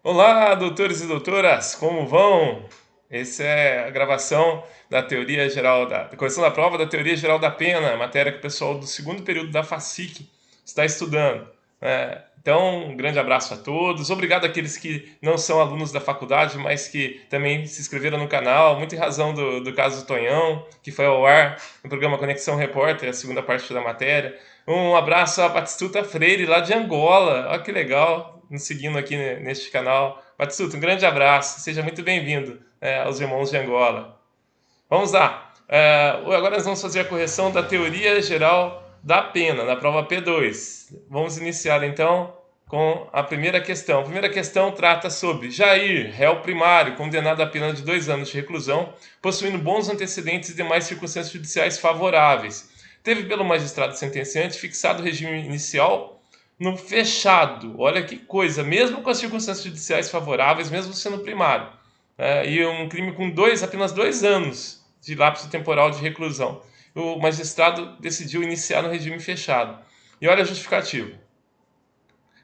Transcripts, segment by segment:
Olá, doutores e doutoras, como vão? Essa é a gravação da teoria geral da correção da prova da teoria geral da pena, matéria que o pessoal do segundo período da FACIC está estudando. Então, um grande abraço a todos. Obrigado àqueles que não são alunos da faculdade, mas que também se inscreveram no canal. Muito em razão do caso do Tonhão, que foi ao ar no programa Conexão Repórter, a segunda parte da matéria. Um abraço a Batistuta Freire, lá de Angola. Olha que legal, nos seguindo aqui neste canal. Batistuta, um grande abraço. Seja muito bem-vindo aos irmãos de Angola. Vamos lá. Agora nós vamos fazer a correção da teoria geral da pena, na prova P2. Vamos iniciar, então, com a primeira questão. A primeira questão trata sobre Jair, réu primário, condenado a pena de 2 anos de reclusão, possuindo bons antecedentes e demais circunstâncias judiciais favoráveis. Teve pelo magistrado sentenciante fixado o regime inicial no fechado. Olha que coisa, mesmo com as circunstâncias judiciais favoráveis, mesmo sendo primário. E um crime com apenas 2 anos de lapso temporal de reclusão. O magistrado decidiu iniciar no regime fechado. E olha a justificativa.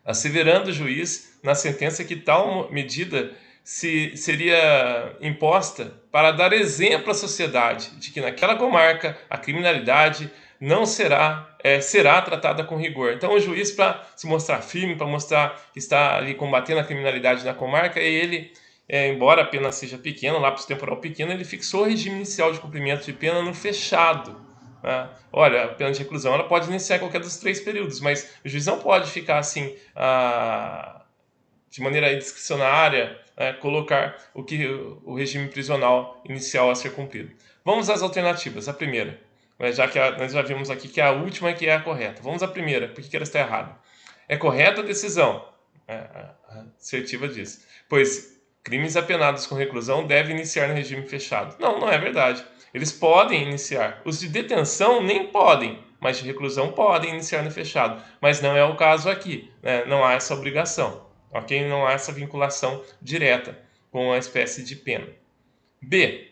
Asseverando o juiz na sentença que tal medida seria imposta para dar exemplo à sociedade de que naquela comarca a criminalidade não será tratada com rigor. Então o juiz, para se mostrar firme, para mostrar que está ali combatendo a criminalidade na comarca, ele, embora a pena seja pequena, o lapso temporal pequeno, ele fixou o regime inicial de cumprimento de pena no fechado. Olha, a pena de reclusão ela pode iniciar em qualquer dos 3 períodos, mas o juiz não pode ficar assim, de maneira discricionária, colocar o regime prisional inicial a ser cumprido. Vamos às alternativas. A primeira, já que nós já vimos aqui que a última que é a correta. Vamos à primeira, por que ela está errada? É correta a decisão. A assertiva diz. Pois crimes apenados com reclusão devem iniciar no regime fechado. Não, não é verdade. Eles podem iniciar. Os de detenção nem podem, mas de reclusão podem iniciar no fechado. Mas não é o caso aqui. Não há essa obrigação. Ok? Não há essa vinculação direta com a espécie de pena. B.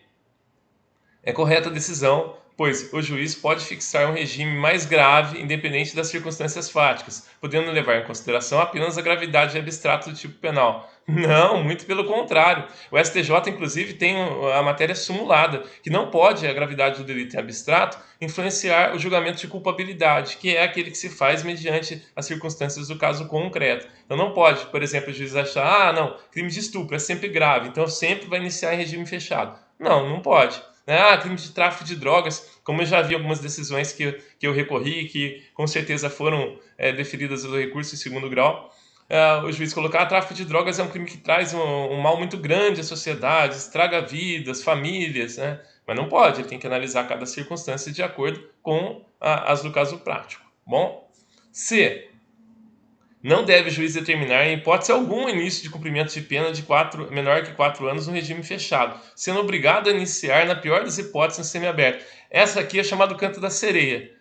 É correta a decisão, pois o juiz pode fixar um regime mais grave independente das circunstâncias fáticas, podendo levar em consideração apenas a gravidade abstrata do tipo penal. Não, muito pelo contrário. O STJ, inclusive, tem a matéria simulada, que não pode a gravidade do delito em abstrato influenciar o julgamento de culpabilidade, que é aquele que se faz mediante as circunstâncias do caso concreto. Então não pode, por exemplo, o juiz achar, não, crime de estupro é sempre grave, então sempre vai iniciar em regime fechado. Não, não pode. Crime de tráfico de drogas, como eu já vi algumas decisões que eu recorri, que com certeza foram deferidas do recurso em segundo grau, o juiz colocar tráfico de drogas é um crime que traz um mal muito grande à sociedade, estraga vidas, famílias, né? Mas não pode, ele tem que analisar cada circunstância de acordo com as do caso prático. Bom, C. Não deve o juiz determinar, em hipótese alguma, o início de cumprimento de pena de menor que 4 anos no regime fechado, sendo obrigado a iniciar, na pior das hipóteses, no semiaberto. Essa aqui é chamada canto da sereia.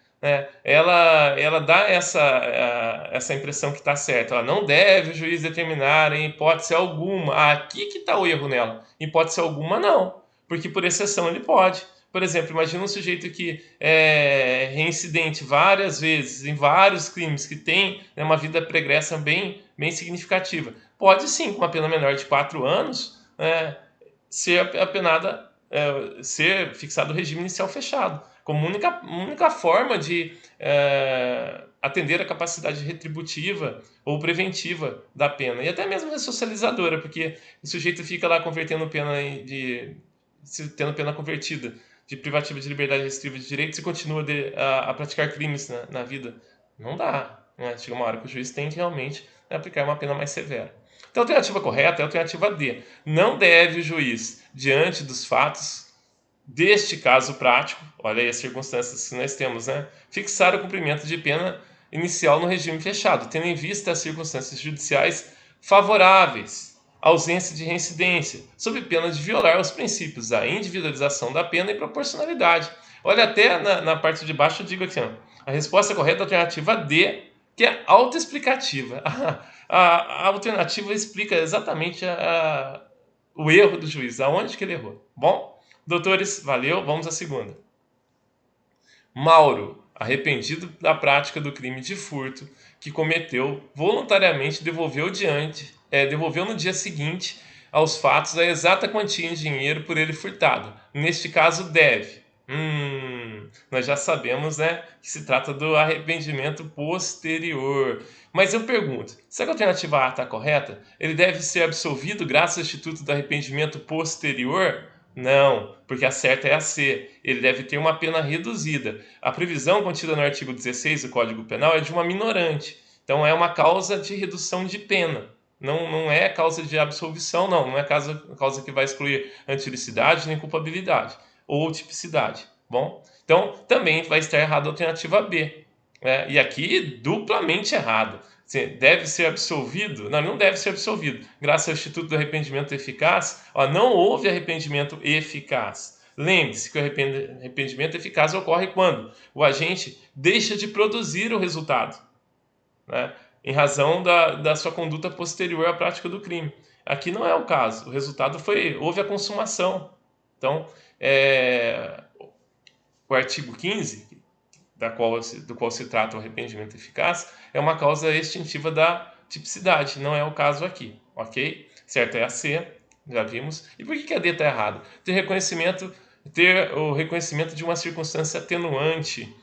Ela dá essa impressão que está certa. Ela não deve o juiz determinar, em hipótese alguma. Aqui que está o erro nela. Em hipótese alguma, não. Porque, por exceção, ele pode. Por exemplo, imagina um sujeito que é reincidente várias vezes em vários crimes, que tem, né, uma vida pregressa bem significativa. Pode sim, com uma pena menor de 4 anos, ser apenada, ser fixado o regime inicial fechado, como única forma de atender a capacidade retributiva ou preventiva da pena, e até mesmo ressocializadora, porque o sujeito fica lá convertendo tendo pena convertida de privativa de liberdade restritiva de direitos e continua a praticar crimes na vida. Não dá. Né? Chega uma hora que o juiz tem que realmente aplicar uma pena mais severa. Então, a alternativa correta é a alternativa D. Não deve o juiz, diante dos fatos deste caso prático, olha aí as circunstâncias que nós temos, né? Fixar o cumprimento de pena inicial no regime fechado, tendo em vista as circunstâncias judiciais favoráveis, ausência de reincidência, sob pena de violar os princípios da individualização da pena e proporcionalidade. Olha, até na parte de baixo eu digo aqui, ó, a resposta correta é a alternativa D, que é autoexplicativa. A alternativa explica exatamente o erro do juiz, aonde que ele errou. Bom, doutores, valeu, vamos à segunda. Mauro, arrependido da prática do crime de furto que cometeu, voluntariamente devolveu no dia seguinte aos fatos a exata quantia em dinheiro por ele furtado. Neste caso, deve. Nós já sabemos, né, que se trata do arrependimento posterior. Mas eu pergunto, será que a alternativa A está correta? Ele deve ser absolvido graças ao Instituto do Arrependimento Posterior? Não, porque a certa é a C. Ele deve ter uma pena reduzida. A previsão contida no artigo 16 do Código Penal é de uma minorante. Então é uma causa de redução de pena. Não é causa de absolvição, não é causa que vai excluir antilicidade nem culpabilidade ou tipicidade. Bom, então também vai estar errado a alternativa B. E aqui duplamente errado. Deve ser absolvido? Não deve ser absolvido. Graças ao Instituto do Arrependimento Eficaz, não houve arrependimento eficaz. Lembre-se que o arrependimento eficaz ocorre quando o agente deixa de produzir o resultado, né, em razão da sua conduta posterior à prática do crime. Aqui não é o caso. O resultado houve a consumação. Então, o artigo 15, do qual se trata o arrependimento eficaz, é uma causa extintiva da tipicidade. Não é o caso aqui, ok? Certo é a C, já vimos. E por que a D está errado? Ter o reconhecimento de uma circunstância atenuante.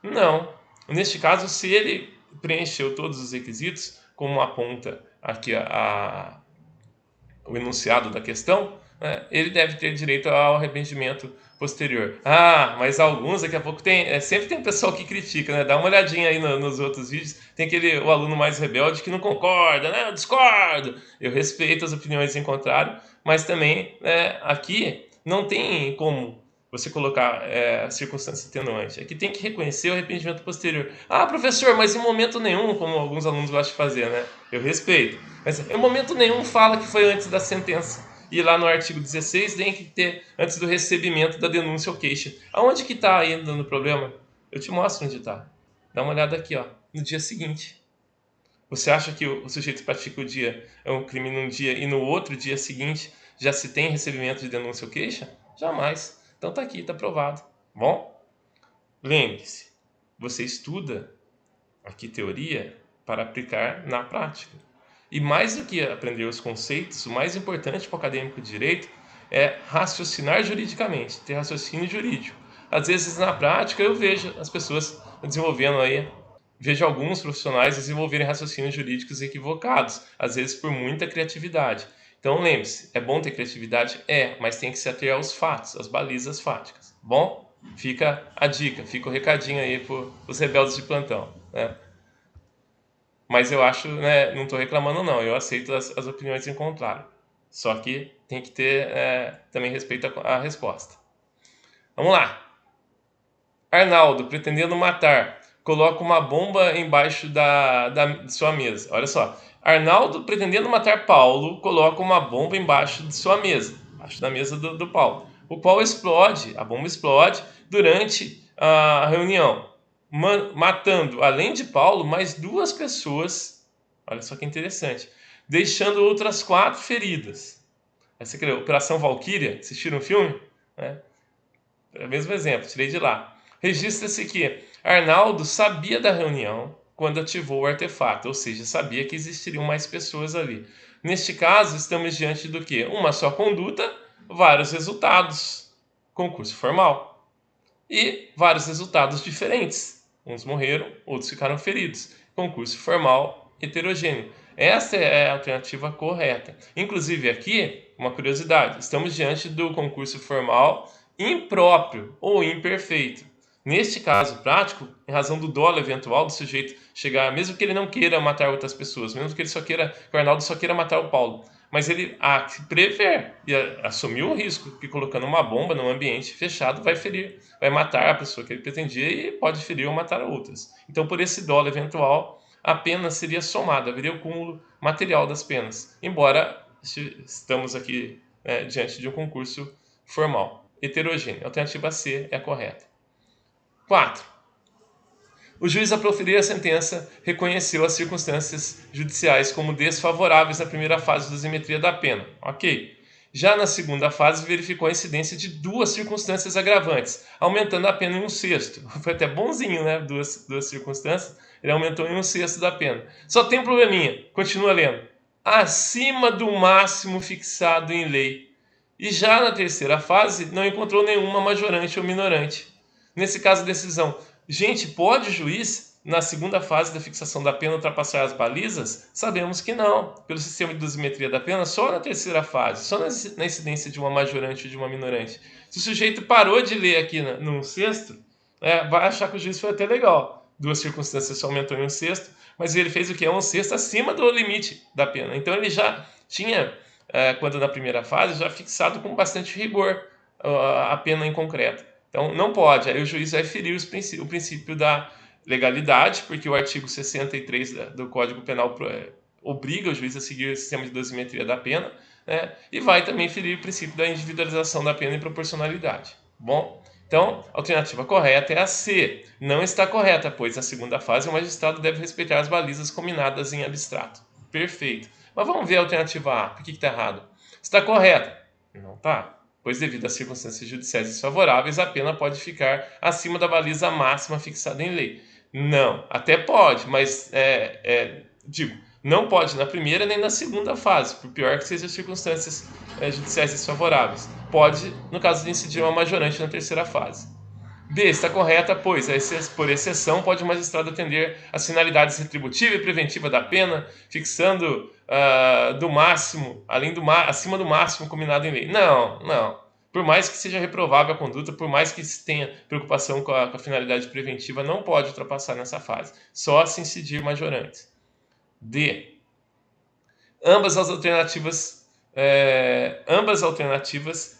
Não. Neste caso, se ele preencheu todos os requisitos, como aponta aqui o enunciado da questão, né, ele deve ter direito ao arrependimento posterior. Mas alguns, daqui a pouco sempre tem um pessoal que critica, né? Dá uma olhadinha aí nos outros vídeos, tem o aluno mais rebelde que não concorda, né? Eu discordo. Eu respeito as opiniões em contrário, mas também, aqui não tem como você colocar circunstância atenuante. Aqui tem que reconhecer o arrependimento posterior. Professor, mas em momento nenhum, como alguns alunos gostam de fazer, né? Eu respeito. Mas em momento nenhum fala que foi antes da sentença. E lá no artigo 16 tem que ter antes do recebimento da denúncia ou queixa. Aonde que está aí dando problema? Eu te mostro onde está. Dá uma olhada aqui, ó, no dia seguinte. Você acha que o sujeito pratica um crime num dia e no outro dia seguinte já se tem recebimento de denúncia ou queixa? Jamais. Então está aqui, está provado. Bom, lembre-se, você estuda aqui teoria para aplicar na prática. E mais do que aprender os conceitos, o mais importante para o acadêmico de direito é raciocinar juridicamente, ter raciocínio jurídico. Às vezes, na prática, eu vejo as pessoas desenvolvendo vejo alguns profissionais desenvolverem raciocínios jurídicos equivocados, às vezes por muita criatividade. Então, lembre-se, é bom ter criatividade? Mas tem que se ater aos fatos, às balizas fáticas. Bom, fica a dica, fica o recadinho aí para os rebeldes de plantão, né? Mas eu acho, né, não estou reclamando não, eu aceito as opiniões em contrário. Só que tem que ter também respeito à resposta. Vamos lá. Arnaldo, pretendendo matar, coloca uma bomba embaixo de sua mesa. Olha só. Arnaldo, pretendendo matar Paulo, coloca uma bomba embaixo de sua mesa. Embaixo da mesa do Paulo. O qual a bomba explode durante a reunião, matando, além de Paulo, mais 2 pessoas. Olha só que interessante. Deixando outras 4 feridas. Essa aqui é a Operação Valquíria. Assistiram o filme? É o mesmo exemplo, tirei de lá. Registra-se que Arnaldo sabia da reunião quando ativou o artefato, ou seja, sabia que existiriam mais pessoas ali. Neste caso, estamos diante do quê? Uma só conduta, vários resultados. Concurso formal. E vários resultados diferentes. Uns morreram, outros ficaram feridos. Concurso formal heterogêneo. Essa é a alternativa correta. Inclusive aqui, uma curiosidade, estamos diante do concurso formal impróprio ou imperfeito. Neste caso prático, em razão do dolo eventual do sujeito chegar, mesmo que ele não queira matar outras pessoas, mesmo que o Arnaldo só queira matar o Paulo, mas ele prever e assumiu o risco que colocando uma bomba num ambiente fechado vai matar a pessoa que ele pretendia e pode ferir ou matar outras. Então, por esse dolo eventual, a pena seria somada, haveria o cúmulo material das penas, embora estamos aqui diante de um concurso formal, heterogêneo. A alternativa C é a correta. 4. O juiz, ao proferir a sentença, reconheceu as circunstâncias judiciais como desfavoráveis na primeira fase da dosimetria da pena. Ok. Já na segunda fase, verificou a incidência de 2 circunstâncias agravantes, aumentando a pena em 1/6. Foi até bonzinho, né? Duas circunstâncias, ele aumentou em 1/6 da pena. Só tem um probleminha, continua lendo. Acima do máximo fixado em lei. E já na terceira fase, não encontrou nenhuma majorante ou minorante. Nesse caso, a decisão. Gente, pode o juiz, na segunda fase da fixação da pena, ultrapassar as balizas? Sabemos que não. Pelo sistema de dosimetria da pena, só na terceira fase, só na incidência de uma majorante ou de uma minorante. Se o sujeito parou de ler aqui no sexto, vai achar que o juiz foi até legal. 2 circunstâncias só aumentou em 1/6, mas ele fez o que? 1/6 acima do limite da pena. Então ele já tinha, quando na primeira fase, já fixado com bastante rigor a pena em concreto. Então, não pode. Aí o juiz vai ferir o princípio da legalidade, porque o artigo 63 do Código Penal obriga o juiz a seguir o sistema de dosimetria da pena, né? E vai também ferir o princípio da individualização da pena e proporcionalidade. Bom, então, a alternativa correta é a C. Não está correta, pois na segunda fase o magistrado deve respeitar as balizas combinadas em abstrato. Perfeito. Mas vamos ver a alternativa A. Por que está errado? Está correta? Não está. Pois devido às circunstâncias judiciais desfavoráveis, a pena pode ficar acima da baliza máxima fixada em lei. Não, até pode, mas não pode na primeira nem na segunda fase, por pior que sejam as circunstâncias judiciais desfavoráveis. Pode, no caso de incidir uma majorante na terceira fase. B, está correta, pois, por exceção, pode o magistrado atender às finalidades retributiva e preventiva da pena, fixando do máximo, acima do máximo combinado em lei. Não. Por mais que seja reprovável a conduta, por mais que se tenha preocupação com a finalidade preventiva, não pode ultrapassar nessa fase. Só se incidir majorantes. D. Ambas as alternativas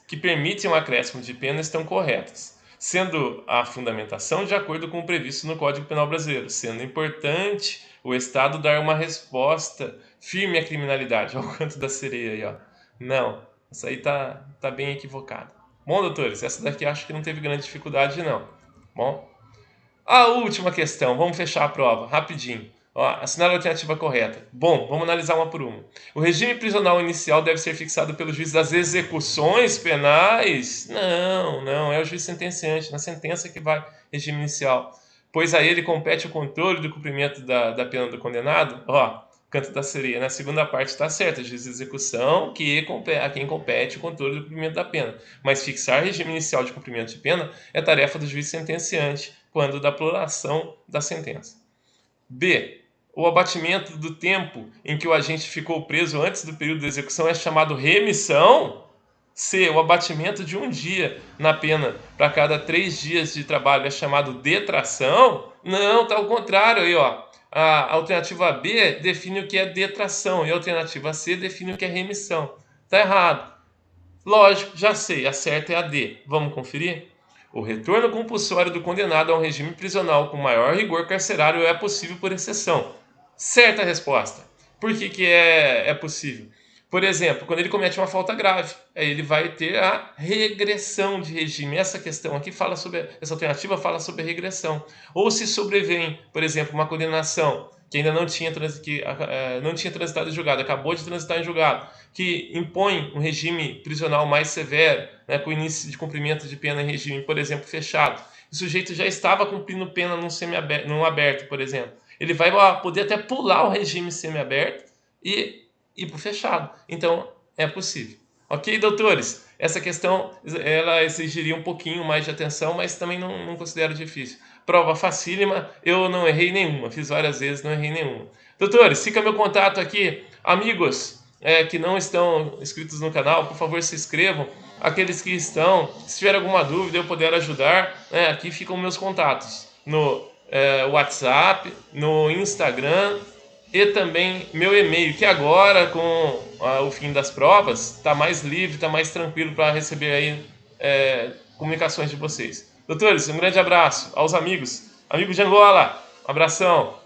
que permitem um acréscimo de pena estão corretas, sendo a fundamentação de acordo com o previsto no Código Penal Brasileiro, sendo importante o Estado dar uma resposta firme à criminalidade. Olha o canto da sereia aí, ó. Não, isso aí tá bem equivocado. Bom, doutores, essa daqui acho que não teve grande dificuldade, não. Bom, a última questão, vamos fechar a prova, rapidinho. Ó, assinar a alternativa correta. Bom, vamos analisar uma por uma. O regime prisional inicial deve ser fixado pelo juiz das execuções penais? Não, é o juiz sentenciante, na sentença que vai regime inicial. Pois a ele compete o controle do cumprimento da pena do condenado? Ó, canto da sereia. Na segunda parte está certo, o juiz de execução a quem compete o controle do cumprimento da pena. Mas fixar regime inicial de cumprimento de pena é tarefa do juiz sentenciante quando da apuração da sentença. B. O abatimento do tempo em que o agente ficou preso antes do período de execução é chamado remissão? C. O abatimento de 1 dia na pena para cada 3 dias de trabalho é chamado detração? Não, está ao contrário aí, ó. A alternativa B define o que é detração e a alternativa C define o que é remissão. Está errado. Lógico, já sei, a certa é a D. Vamos conferir? O retorno compulsório do condenado a um regime prisional com maior rigor carcerário é possível por exceção. Certa resposta. Por que é possível? Por exemplo, quando ele comete uma falta grave, aí ele vai ter a regressão de regime. Essa questão aqui essa alternativa fala sobre a regressão. Ou se sobrevém, por exemplo, uma condenação que ainda não tinha transitado em julgado, acabou de transitar em julgado, que impõe um regime prisional mais severo, né, com o início de cumprimento de pena em regime, por exemplo, fechado. O sujeito já estava cumprindo pena num aberto, por exemplo. Ele vai poder até pular o regime semiaberto e ir para o fechado. Então, é possível. Ok, doutores? Essa questão ela exigiria um pouquinho mais de atenção, mas também não considero difícil. Prova facílima, eu não errei nenhuma. Fiz várias vezes, não errei nenhuma. Doutores, fica meu contato aqui. Amigos que não estão inscritos no canal, por favor, se inscrevam. Aqueles que estão, se tiver alguma dúvida, eu puder ajudar, aqui ficam meus contatos. No WhatsApp, no Instagram e também meu e-mail, que agora com o fim das provas está mais livre, está mais tranquilo para receber aí comunicações de vocês. Doutores, um grande abraço aos amigos de Angola, um abração.